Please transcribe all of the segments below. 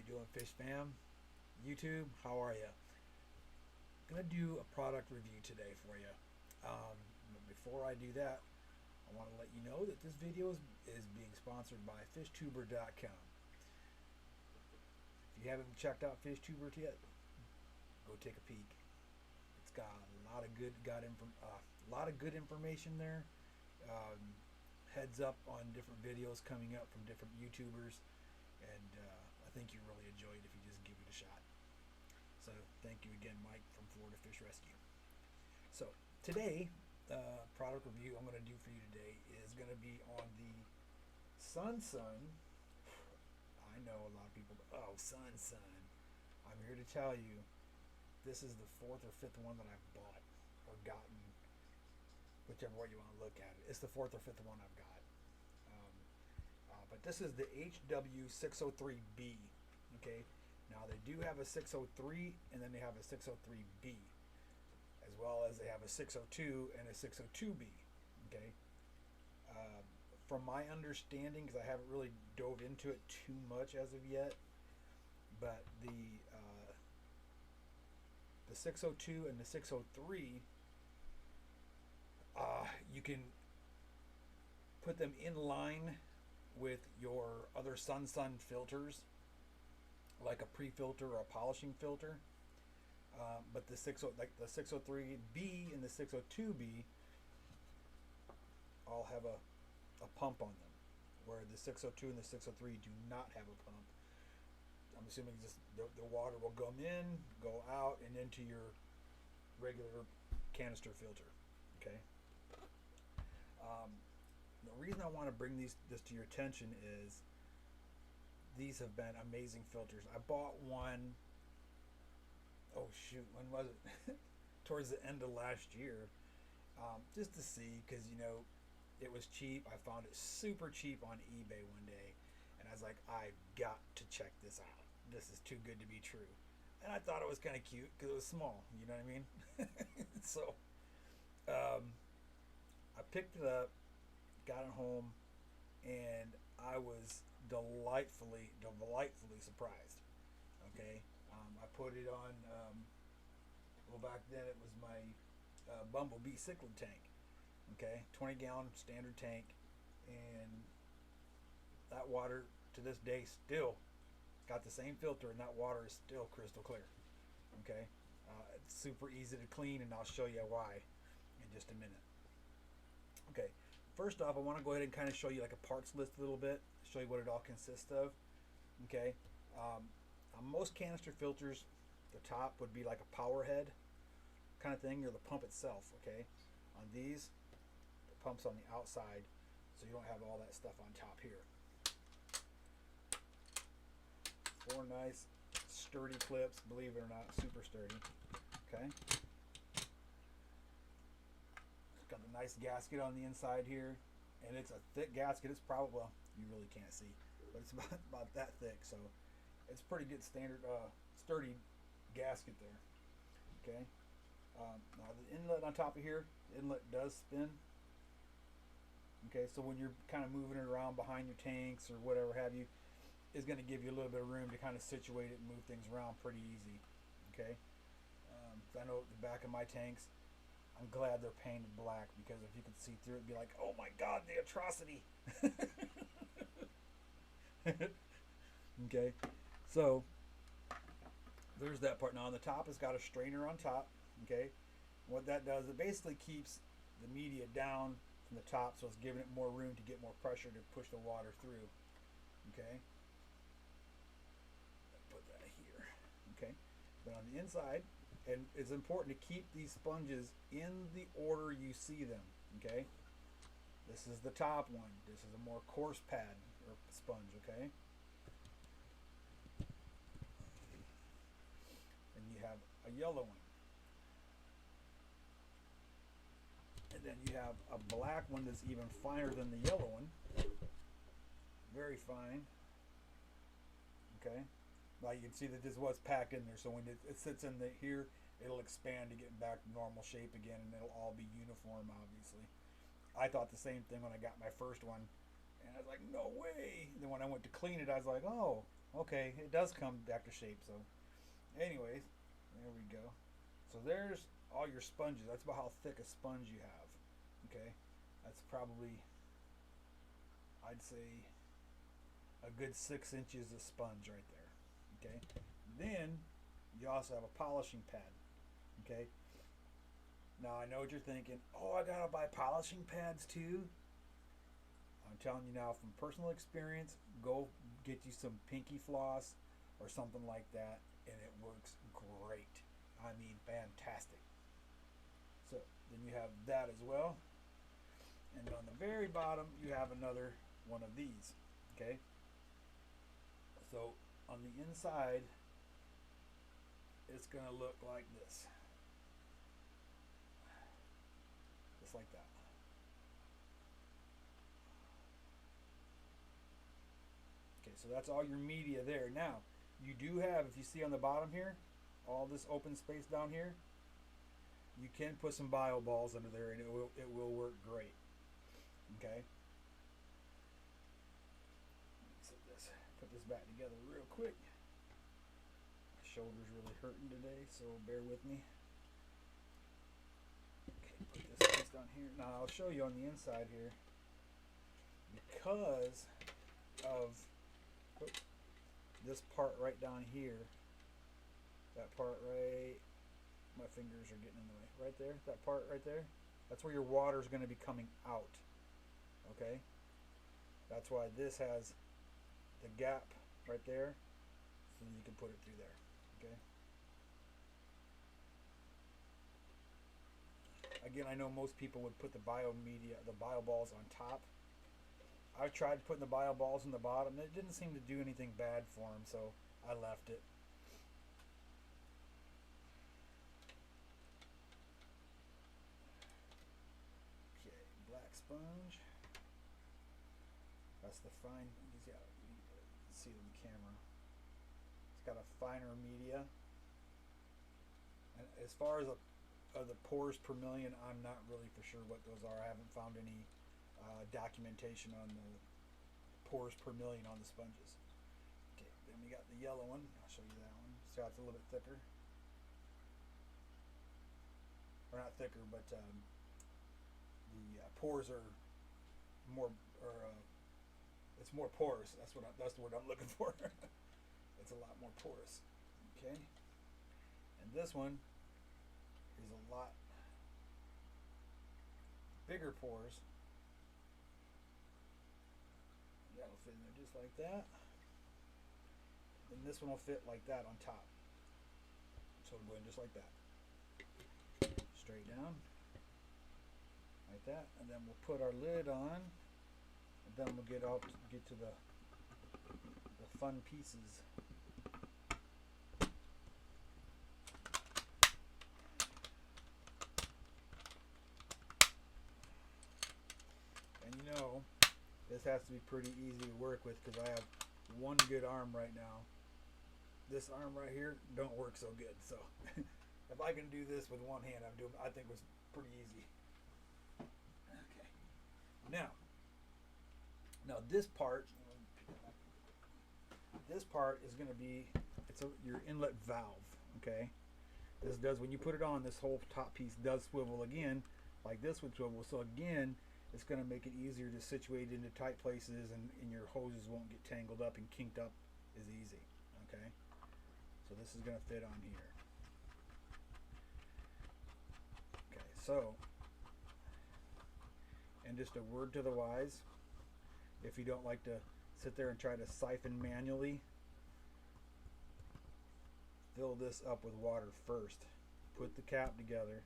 doing, Fish Fam? YouTube, how are you? Gonna do a product review today for you. But before I do that, I want to let you know that this video is being sponsored by FishTuber.com. If you haven't checked out FishTuber yet, go take a peek. It's got a lot of good information there. Um, Heads up on different videos coming up from different YouTubers, and I think you really enjoy it if you just give it a shot. So thank you again, Mike from Florida Fish Rescue. So today, product review I'm going to do for you today is going to be on the Sun. I know a lot of people. Oh, Sun. I'm here to tell you, this is the fourth or fifth one that I've bought or gotten, whichever way you want to look at it. It's the fourth or fifth one I've got. But this is the HW603B. Okay. Now they do have a 603, and then they have a 603B, as well as they have a 602 and a 602B. Okay. From my understanding, because I haven't really dove into it too much as of yet, but the 602 and the 603, you can put them in line with your other Sun filters, like a pre-filter or a polishing filter. But the 603B and the 602B all have a pump on them, where the 602 and the 603 do not have a pump. I'm assuming just the water will come in, go out, and into your regular canister filter. Okay. The reason I want to bring this to your attention is these have been amazing filters. I bought one, oh shoot, when was it? Towards the end of last year, just to see, because it was cheap. I found it super cheap on eBay one day, and I was like, I've got to check this out. This is too good to be true. And I thought it was kind of cute because it was small. You know what I mean? So I picked it up, got it home, and I was delightfully surprised. Okay, I put it on. Well, back then it was my Bumblebee cichlid tank. Okay, 20-gallon standard tank, and that water to this day still got the same filter, and that water is still crystal clear. Okay, it's super easy to clean, and I'll show you why in just a minute. Okay, first off, I want to go ahead and kind of show you like a parts list a little bit, show you what it all consists of. Okay, on most canister filters, the top would be like a power head kind of thing, or the pump itself. Okay, on these, the pump's on the outside, so you don't have all that stuff on top here. 4 nice sturdy clips, believe it or not, super sturdy. Okay. Got the nice gasket on the inside here, and it's a thick gasket. It's probably, well, you really can't see, but it's about that thick, so it's pretty good standard sturdy gasket there. Okay. Now the inlet on top of here, the inlet does spin. Okay, so when you're kind of moving it around behind your tanks or whatever have you, is going to give you a little bit of room to kind of situate it and move things around pretty easy. Okay. I know the back of my tanks, I'm glad they're painted black, because if you could see through it, it'd be like, oh my god, the atrocity. Okay, so there's that part. Now on the top, it's got a strainer on top. Okay, what that does, it basically keeps the media down from the top, so it's giving it more room to get more pressure to push the water through. Okay, put that here. Okay, but on the inside, and it's important to keep these sponges in the order you see them. Okay, this is the top one. This is a more coarse pad or sponge. Okay, and you have a yellow one, and then you have a black one that's even finer than the yellow one. Very fine. Okay. Now you can see that this was packed in there, so when it sits in the here, it'll expand to get back to normal shape again, and it'll all be uniform, obviously. I thought the same thing when I got my first one, and I was like, no way. And then when I went to clean it, I was like, oh, Okay, it does come back to shape. So, anyways, there we go. So there's all your sponges. That's about how thick a sponge you have. Okay, that's probably, I'd say, a good 6 inches of sponge right there. Okay, then you also have a polishing pad. Okay, now I know what you're thinking. Oh, I gotta buy polishing pads too. I'm telling you now from personal experience, go get you some pinky floss or something like that, and it works great. I mean, fantastic. So then you have that as well. And on the very bottom, you have another one of these. Okay? So on the inside, it's going to look like this. Just like that. Okay, so that's all your media there. Now, you do have, if you see on the bottom here, all this open space down here, you can put some bio balls under there and it will work great. Okay? Set this, put this back together real quick. My shoulder's really hurting today, so bear with me. Okay, put this piece down here. Now I'll show you on the inside here. Because of this part right down here, that part right, my fingers are getting in the way. Right there, that part right there, that's where your water is going to be coming out. Okay? That's why this has the gap right there, so you can put it through there. Okay? Again, I know most people would put the bio balls on top. I tried putting the bio balls in the bottom. It didn't seem to do anything bad for them, so I left it. Okay, black sponge. That's the fine. Yeah, you can see it on the camera. It's got a finer media. And as far as the pores per million, I'm not really for sure what those are. I haven't found any documentation on the pores per million on the sponges. Okay, then we got the yellow one. I'll show you that one. So it's a little bit thicker. Or not thicker, but the pores are more, or it's more porous. That's the word I'm looking for. It's a lot more porous. Okay, and this one is a lot bigger pores. That'll fit in there just like that. And this one will fit like that on top. So we'll go in just like that. Straight down. Like that. And then we'll put our lid on. And then we'll get to the fun pieces. And you know, this has to be pretty easy to work with because I have one good arm right now. This arm right here don't work so good. So if I can do this with one hand, I think it was pretty easy. Okay. Now this part is going to be your inlet valve. Okay. This does, when you put it on, this whole top piece does swivel again, like this would swivel. So again, it's going to make it easier to situate into tight places, and your hoses won't get tangled up and kinked up as easy. Okay, so this is going to fit on here. Okay, so, and just a word to the wise, if you don't like to sit there and try to siphon manually, fill this up with water first. Put the cap together,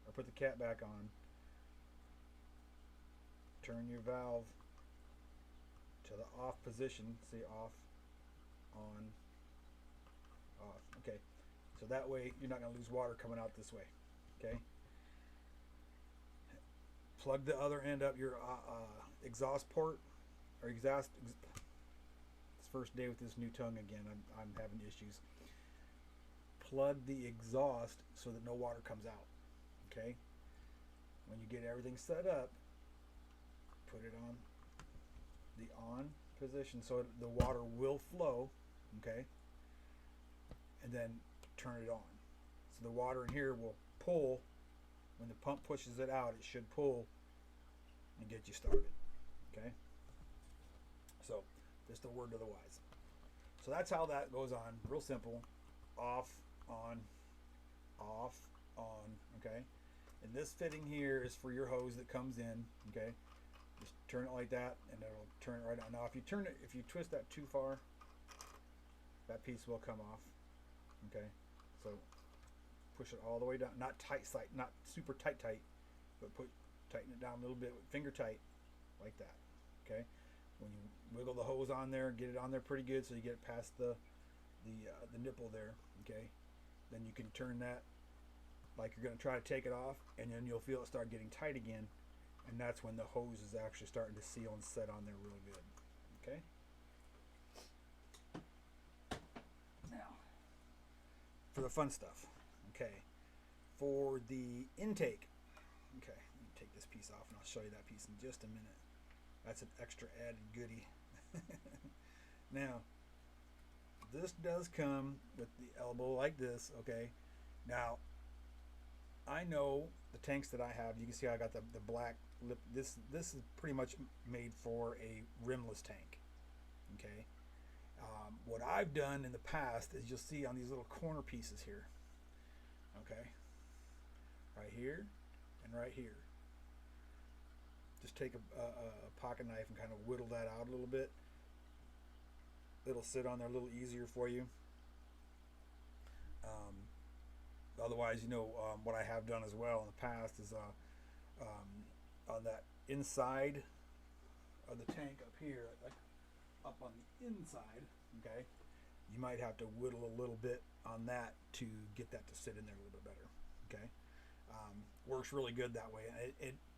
or put the cap back on. Turn your valve to the off position. See, off, on, off. Okay, so that way you're not going to lose water coming out this way. Okay. Plug the other end up your exhaust port, or exhaust. It's first day with this new tongue again. I'm having issues. Plug the exhaust so that no water comes out. Okay. When you get everything set up, put it on the on position so the water will flow. okay, and then turn it on. So the water in here will pull. When the pump pushes it out, it should pull and get you started, okay? So just a word to the wise. So that's how that goes on, real simple. Off, on, off, on, okay? And this fitting here is for your hose that comes in, okay? Just turn it like that and it'll turn it right on. Now if you twist that too far, that piece will come off, okay? So push it all the way down, not not super tight, but tighten it down a little bit, finger tight, like that, okay? When you wiggle the hose on there, get it on there pretty good so you get it past the nipple there, okay? Then you can turn that like you're going to try to take it off, and then you'll feel it start getting tight again, and that's when the hose is actually starting to seal and set on there real good, okay? Now, for the fun stuff, okay, for the intake, okay, let me take this piece off and I'll show you that piece in just a minute. That's an extra added goodie. Now, this does come with the elbow like this, okay? Now, I know the tanks that I have, you can see I got the black lip. This is pretty much made for a rimless tank, okay? What I've done in the past is you'll see on these little corner pieces here, okay? Right here and right here. Just take a pocket knife and kind of whittle that out a little bit. It'll sit on there a little easier for you. Otherwise, what I have done as well in the past is on that inside of the tank up here, like up on the inside, okay, you might have to whittle a little bit on that to get that to sit in there a little bit better, okay? Works really good that way.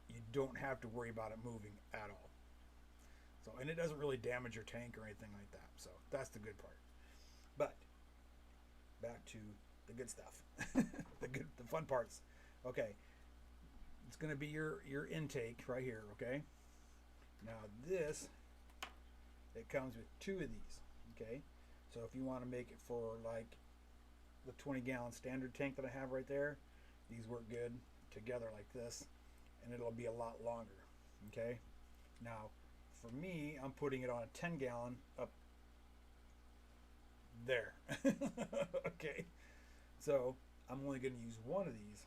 You don't have to worry about it moving at all. So, and it doesn't really damage your tank or anything like that. So that's the good part. But back to the good stuff, the fun parts. Okay, it's going to be your intake right here. Okay. Now this, it comes with two of these. Okay. So if you want to make it for like the 20-gallon standard tank that I have right there, these work good together like this, and it'll be a lot longer. Okay. Now for me, I'm putting it on a 10-gallon up there. Okay. So I'm only going to use one of these,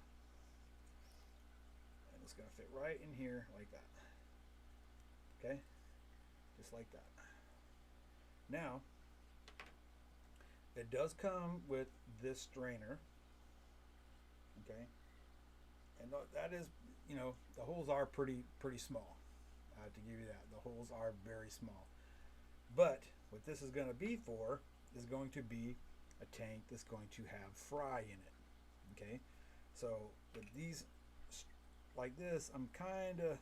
and it's going to fit right in here like that. Okay, just like that. Now it does come with this strainer. Okay, and that is, the holes are pretty small. I have to give you that. The holes are very small. But what this is going to be for is going to be a tank that's going to have fry in it. Okay, so with these like this, I'm kind of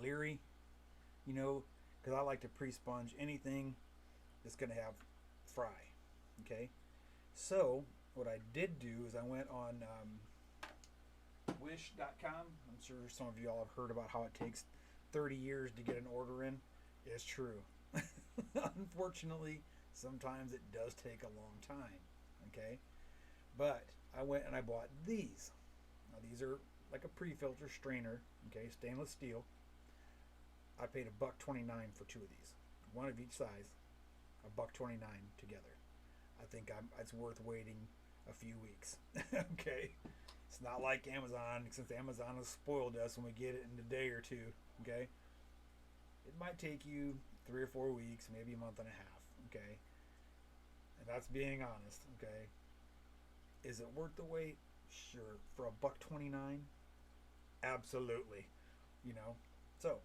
leery, because I like to pre-sponge anything that's going to have fry. Okay, so what I did do is I went on wish.com. I'm sure some of you all have heard about how it takes 30 years to get an order in. It's true. Unfortunately, sometimes it does take a long time. Okay, but I went and I bought these. Now these are like a pre-filter strainer. Okay, stainless steel. I paid $1.29 for two of these, one of each size, $1.29 together. I think it's worth waiting a few weeks. Okay, it's not like Amazon, since Amazon has spoiled us when we get it in a day or two. Okay, it might take you 3 or 4 weeks, maybe a month and a half. Okay, and that's being honest. Okay, is it worth the wait? Sure. For $1.29, absolutely. So,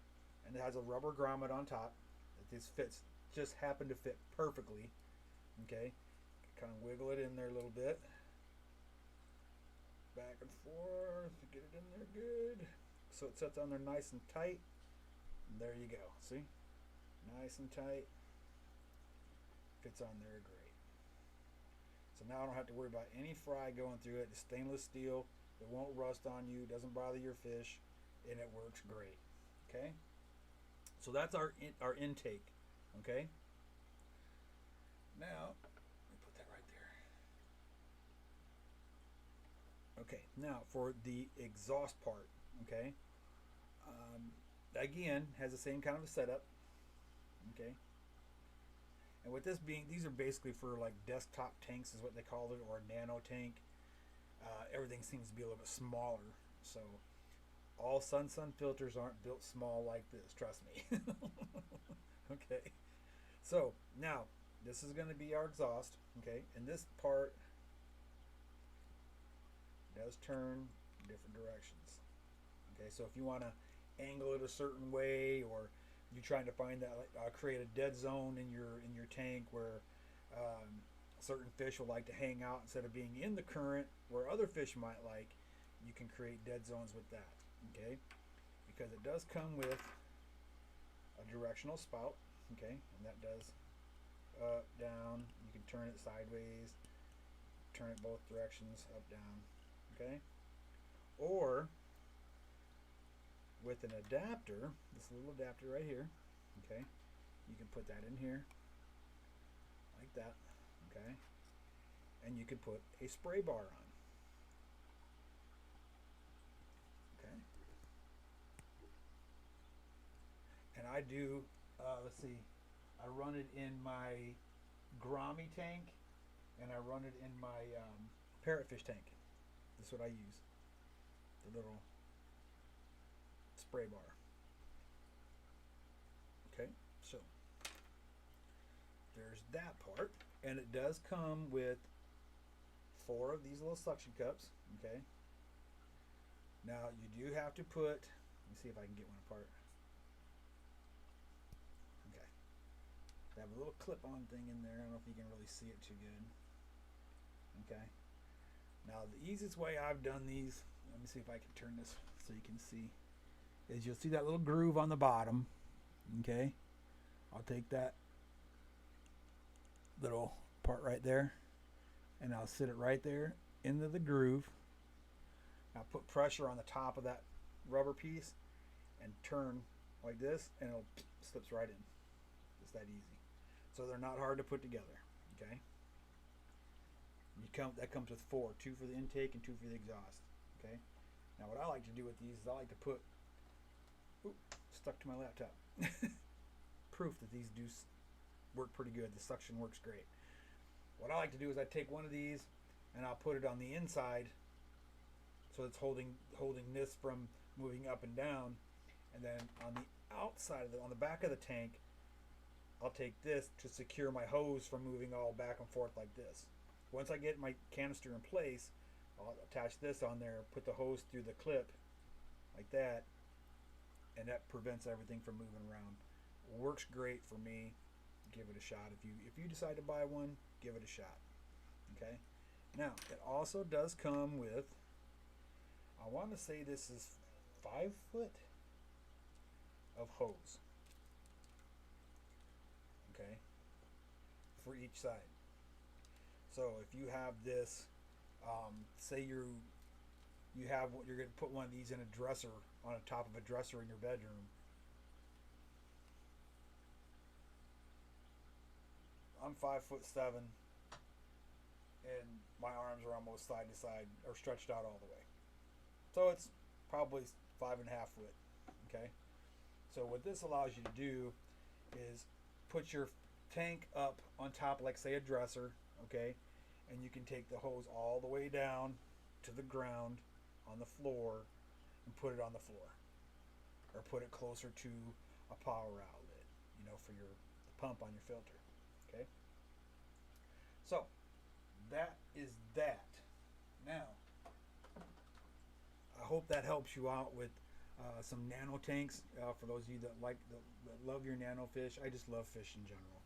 and it has a rubber grommet on top. This just happened to fit perfectly. Okay, kind of wiggle it in there a little bit, back and forth, get it in there good, so it sets on there nice and tight. And there you go. See, nice and tight. Fits on there great. So now I don't have to worry about any fry going through it. It's stainless steel. It won't rust on you. Doesn't bother your fish, and it works great. Okay. So that's our intake. Okay. Now Okay, now for the exhaust part. Okay, again has the same kind of a setup. Okay, and with this being, these are basically for like desktop tanks, is what they call it, or a nano tank. Everything seems to be a little bit smaller, so all sun filters aren't built small like this. Trust me. Okay, so now this is going to be our exhaust. Okay, and this part does turn different directions. Okay, so if you want to angle it a certain way, or you're trying to find that, like, create a dead zone in your tank where certain fish will like to hang out instead of being in the current where other fish might like, you can create dead zones with that. Okay, because it does come with a directional spout. Okay, and that does up, down. You can turn it sideways, turn it both directions, up, down. Okay, or with an adapter, this little adapter right here. Okay, you can put that in here like that. Okay, and you could put a spray bar on. Okay, and I do. Let's see, I run it in my Grommy tank, and I run it in my parrotfish tank. That's what I use. The little spray bar. Okay, so there's that part, and it does come with 4 of these little suction cups. Okay, now you do have to put. Let me see if I can get one apart. Okay, they have a little clip-on thing in there. I don't know if you can really see it too good. Okay, now the easiest way I've done these. Let me see if I can turn this so you can see. Is you'll see that little groove on the bottom. Okay, I'll take that little part right there, and I'll sit it right there into the groove. I'll put pressure on the top of that rubber piece and turn like this, and it'll slips right in. It's that easy. So they're not hard to put together. Okay, that comes with 4, 2 for the intake and 2 for the exhaust. Okay, now what I like to do with these is I like to put stuck to my laptop proof that these do work pretty good. The suction works great. What I like to do is I take one of these and I'll put it on the inside, so it's holding this from moving up and down, and then on the outside of on the back of the tank, I'll take this to secure my hose from moving all back and forth like this. Once I get my canister in place, I'll attach this on there, put the hose through the clip like that, and that prevents everything from moving around. Works great for me. Give it a shot. If you decide to buy one, give it a shot. Okay. Now it also does come with, I want to say this is 5 foot of hose. Okay, for each side. So if you have this, say you're going to put one of these in a dresser, on the top of a dresser in your bedroom. I'm 5'7", and my arms are almost side to side, or stretched out all the way. So it's probably 5.5 foot. Okay. So what this allows you to do is put your tank up on top, like say a dresser. Okay, and you can take the hose all the way down to the ground on the floor and put it on the floor, or put it closer to a power outlet, for your pump on your filter. Okay, so that is that. Now I hope that helps you out with some nano tanks, for those of you that love your nano fish. I just love fish in general.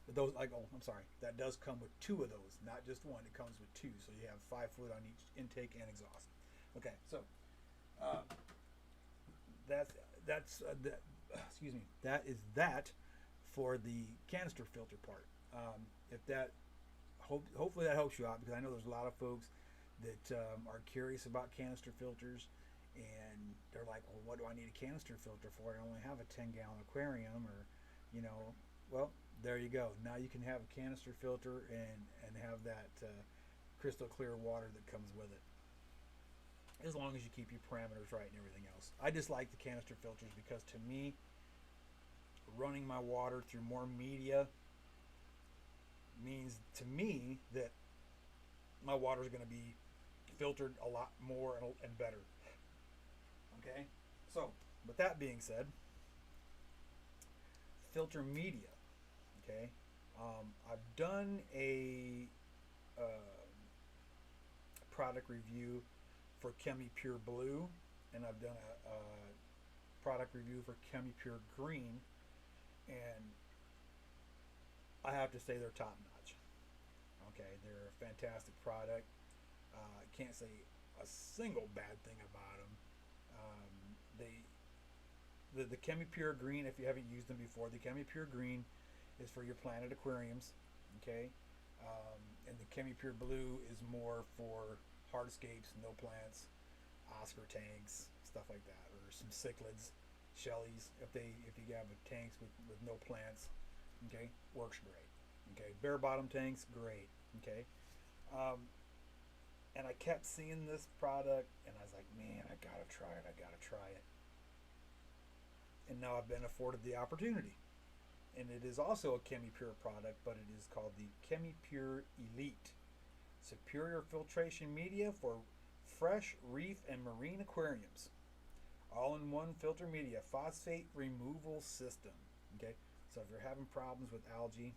But those, I'm sorry, that does come with 2 of those, not just one. It comes with 2, so you have 5 foot on each intake and exhaust. Okay, so excuse me, that is that for the canister filter part. If that hopefully that helps you out, because I know there's a lot of folks that are curious about canister filters, and they're like, well, what do I need a canister filter for? I only have a 10-gallon aquarium, or well, there you go. Now you can have a canister filter and have that crystal clear water that comes with it. as long as you keep your parameters right and everything else. I just like the canister filters because to me, running my water through more media means to me that my water is going to be filtered a lot more and better. Okay, so with that being said, filter media. Okay, I've done a uh, product review for Chemi Pure Blue, and I've done a product review for Chemi Pure Green, and I have to say they're top notch. Okay, they're a fantastic product. I can't say a single bad thing about them. They the Chemi Pure Green, if you haven't used them before, the Chemi Pure Green is for your planted aquariums. Okay, and the Chemi Pure Blue is more for hardscapes, no plants, Oscar tanks, stuff like that, or some cichlids, Shelleys. If you have a tanks with no plants, okay, works great. Okay, bare bottom tanks, great. Okay, um, and I kept seeing this product, and I was like, man, I gotta try it. I gotta try it. And now I've been afforded the opportunity. And it is also a Chemi Pure product, but it is called the Chemi Pure Elite. Superior filtration media for fresh reef and marine aquariums. All-in-one filter media phosphate removal system. Okay, so if you're having problems with algae,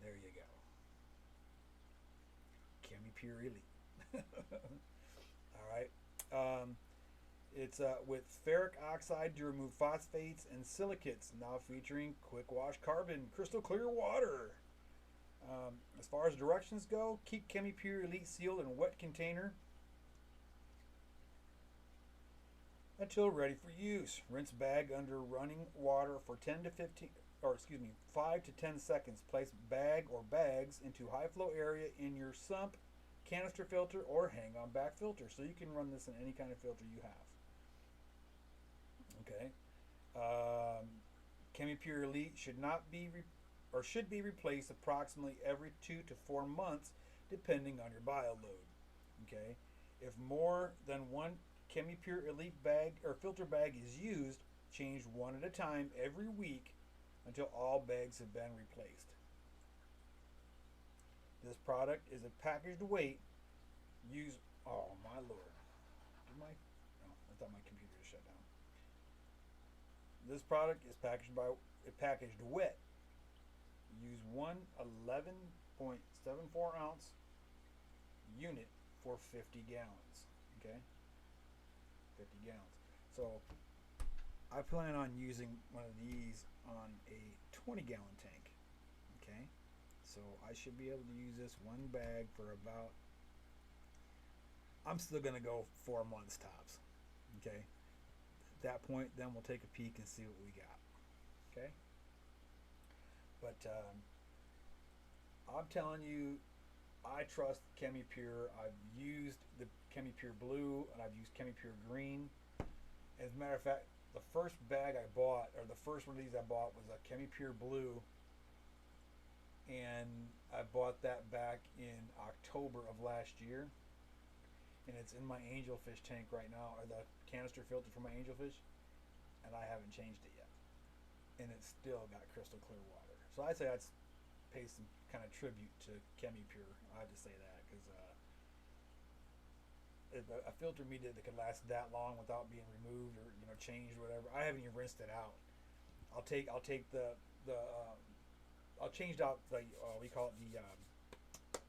there you go. Chemi Pure Elite. All right. It's with ferric oxide to remove phosphates and silicates. Now featuring quick wash carbon, crystal clear water. As far as directions go, keep Chemi Pure Elite sealed in a wet container until ready for use. Rinse bag under running water for 5 to 10 seconds. Place bag or bags into high flow area in your sump, canister filter, or hang on back filter. So you can run this in any kind of filter you have. Okay. Chemi Pure Elite should be replaced approximately every 2 to 4 months, depending on your bio load. Okay. If more than one Chemi Pure Elite bag or filter bag is used, change one at a time every week until all bags have been replaced. This product is a packaged weight. Use oh my lord. Did my no, I thought my computer was shut down. This product is packaged wet. Use one 11.74 ounce unit for 50 gallons. Okay? 50 gallons. So I plan on using one of these on a 20-gallon tank. Okay? So I should be able to use this one bag for about, I'm still going to go 4 months tops. Okay? At that point, then we'll take a peek and see what we got. Okay? But I'm telling you, I trust Chemi Pure. I've used the Chemi Pure Blue and I've used Chemi Pure Green. As a matter of fact, the first bag I bought, or the first one of these I bought, was a Chemi Pure Blue, and I bought that back in October of last year, and it's in my angelfish tank right now, or the canister filter for my angelfish, and I haven't changed it yet, and it's still got crystal clear water. So I'd say I'd pay some kind of tribute to Chemi Pure. I have to say that because a filter media that could last that long without being removed or changed or whatever. I haven't even rinsed it out. I'll change out the we call it the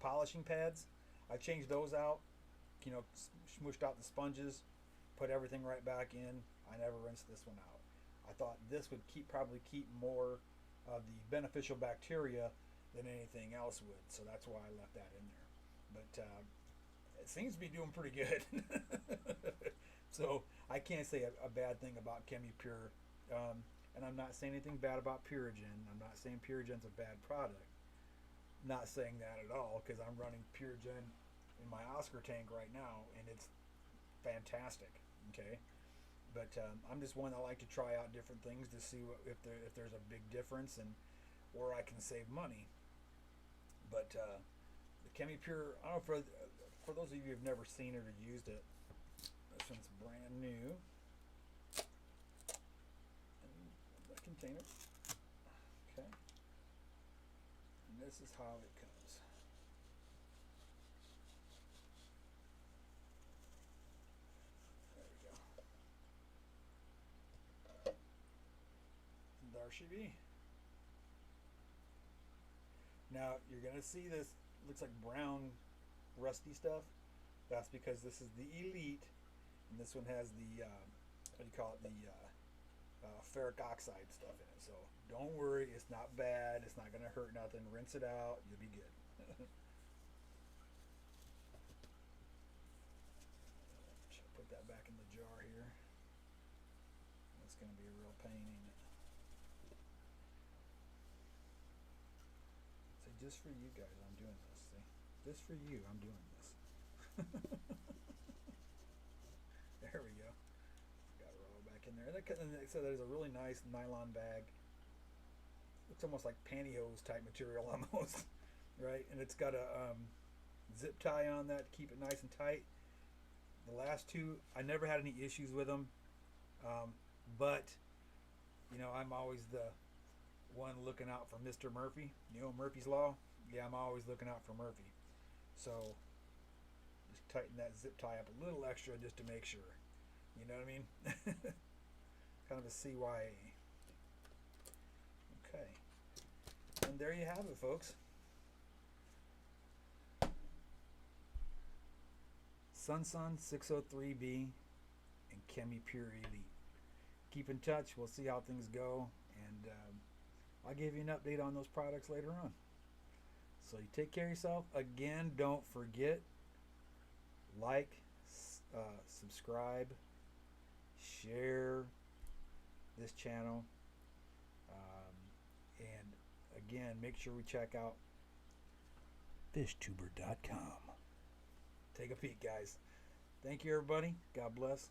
polishing pads. I changed those out. Smooshed out the sponges, put everything right back in. I never rinsed this one out. I thought this would probably keep more of the beneficial bacteria than anything else would, so that's why I left that in there. But it seems to be doing pretty good. So I can't say a bad thing about Chemi Pure, and I'm not saying anything bad about Purigen. I'm not saying Purigen's a bad product. Not saying that at all, because I'm running Purigen in my Oscar tank right now, and it's fantastic. Okay, but I'm just one that like to try out different things to see if there's a big difference and where I can save money. But The Chemi Pure. I don't know for those of you who've never seen it or used it. This one's brand new. And the container. Okay. And this is how it comes. There we go. And there she be. Now you're gonna see this looks like brown rusty stuff. That's because this is the Elite, and this one has the what do you call it, the ferric oxide stuff in it. So don't worry, it's not bad, it's not gonna hurt nothing. Rinse it out, you'll be good. Put that back in the jar here. That's gonna be a real pain, ain't it? So just for you guys, I'm doing this. See, just for you, I'm doing this. There we go. Got it all back in there. And so there's a really nice nylon bag. It's almost like pantyhose type material almost, right? And it's got a zip tie on that to keep it nice and tight. The last two, I never had any issues with them, but you know, I'm always the one looking out for Mr. Murphy. You know Murphy's Law? Yeah, I'm always looking out for Murphy. So just tighten that zip tie up a little extra just to make sure. You know what I mean? Kind of a CYA. Okay. And there you have it, folks. Sun 603B and Chemi Pure Elite. Keep in touch. We'll see how things go. And I'll give you an update on those products later on. So you take care of yourself. Again, don't forget, like, subscribe, share this channel, and again, make sure we check out fishtuber.com. Take a peek, guys. Thank you, everybody. God bless.